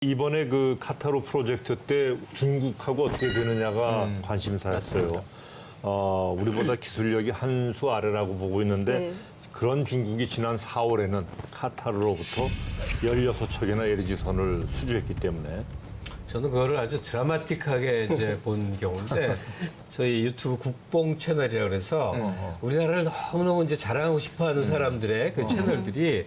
이번에 그 카타르 프로젝트 때 중국하고 어떻게 되느냐가 관심사였어요. 우리보다 기술력이 한 수 아래라고 보고 있는데 네. 그런 중국이 지난 4월에는 카타르로부터 16척이나 LG선을 수주했기 때문에 저는 그거를 아주 드라마틱하게 이제 본 경우인데 저희 유튜브 국뽕 채널이라 그래서 우리나라를 너무너무 이제 자랑하고 싶어하는 사람들의 그 채널들이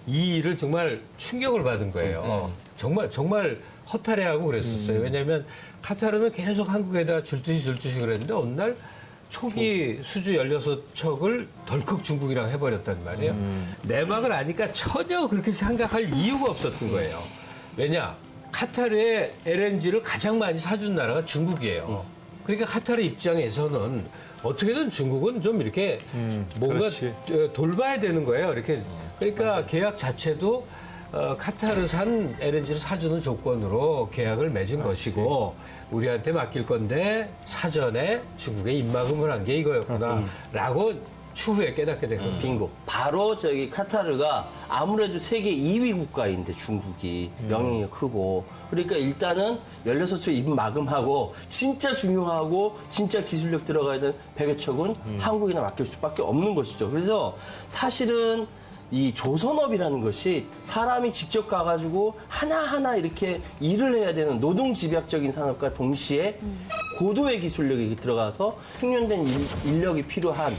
이 일을 정말 충격을 받은 거예요. 정말 허탈해하고 그랬었어요. 왜냐하면 카타르는 계속 한국에다 줄듯이 그랬는데 어느 날 초기 수주 16척을 덜컥 중국이랑 해버렸단 말이에요. 내막을 아니까 전혀 그렇게 생각할 이유가 없었던 거예요. 왜냐? 카타르의 LNG를 가장 많이 사준 나라가 중국이에요. 그러니까 카타르 입장에서는 어떻게든 중국은 좀 이렇게 뭔가 그렇지. 돌봐야 되는 거예요. 이렇게. 그러니까 계약 자체도 카타르산 LNG를 사주는 조건으로 계약을 맺은 것이고 우리한테 맡길 건데 사전에 중국에 입막음을 한 게 이거였구나라고 추후에 깨닫게 된 겁니다. 빙고. 바로 저기 카타르가 아무래도 세계 2위 국가인데 중국이 영향력이 크고 그러니까 일단은 16척 입막음하고 진짜 중요하고 진짜 기술력 들어가야 되는 100여 척은 한국이나 맡길 수밖에 없는 것이죠. 그래서 사실은 이 조선업이라는 것이 사람이 직접 가가지고 하나하나 이렇게 일을 해야 되는 노동집약적인 산업과 동시에 고도의 기술력이 들어가서 숙련된 인력이 필요한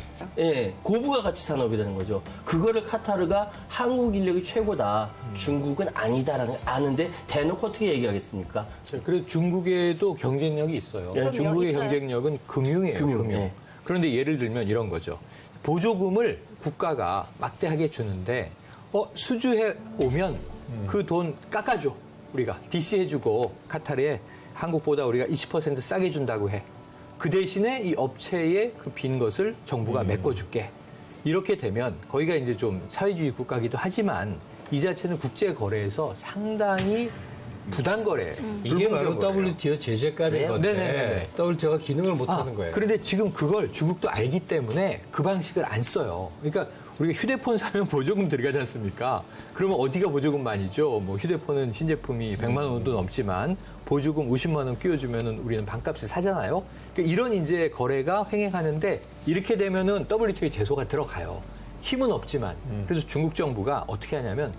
고부가 가치 산업이라는 거죠. 그거를 카타르가 한국 인력이 최고다. 중국은 아니다라는 걸 아는데 대놓고 어떻게 얘기하겠습니까? 그래서 중국에도 경쟁력이 있어요. 그럼요, 중국의 있어요. 경쟁력은 금융이에요. 금융. 예. 그런데 예를 들면 이런 거죠. 보조금을 국가가 막대하게 주는데 수주해 오면 그 돈 깎아줘. 우리가 DC 해주고 카타르에 한국보다 우리가 20% 싸게 준다고 해. 그 대신에 이 업체의 그 빈 것을 정부가 메꿔줄게. 이렇게 되면 거기가 이제 좀 사회주의 국가기도 하지만 이 자체는 국제 거래에서 상당히 부당 거래. 이게 바로 불공정 거래예요. WTO 제재까지인 건데 네네네. WTO가 기능을 못하는 거예요. 그런데 지금 그걸 중국도 알기 때문에 그 방식을 안 써요. 그러니까 우리가 휴대폰 사면 보조금 들어가지 않습니까? 그러면 어디가 보조금 많이죠? 뭐 휴대폰은 신제품이 100만 원도 넘지만 보조금 50만 원 끼워주면은 우리는 반값에 사잖아요. 그러니까 이런 이제 거래가 횡행하는데 이렇게 되면은 WTO에 제소가 들어가요. 힘은 없지만 그래서 중국 정부가 어떻게 하냐면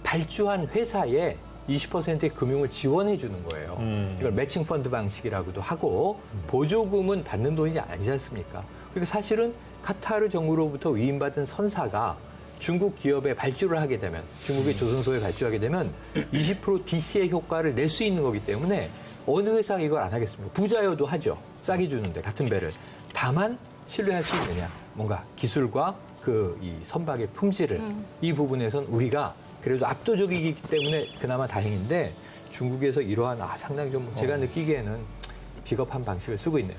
발주한 회사에 20%의 금융을 지원해 주는 거예요. 이걸 매칭 펀드 방식이라고도 하고 보조금은 받는 돈이 아니지 않습니까? 그러니까 사실은 카타르 정부로부터 위임받은 선사가 중국 기업에 발주를 하게 되면 중국의 조선소에 발주하게 되면 20% DC의 효과를 낼 수 있는 거기 때문에 어느 회사가 이걸 안 하겠습니까? 부자여도 하죠. 싸게 주는데 같은 배를. 다만 신뢰할 수 있느냐. 뭔가 기술과 이 선박의 품질을 이 부분에선 우리가 그래도 압도적이기 때문에 그나마 다행인데 중국에서 이러한 상당히 좀 제가 느끼기에는 비겁한 방식을 쓰고 있네요.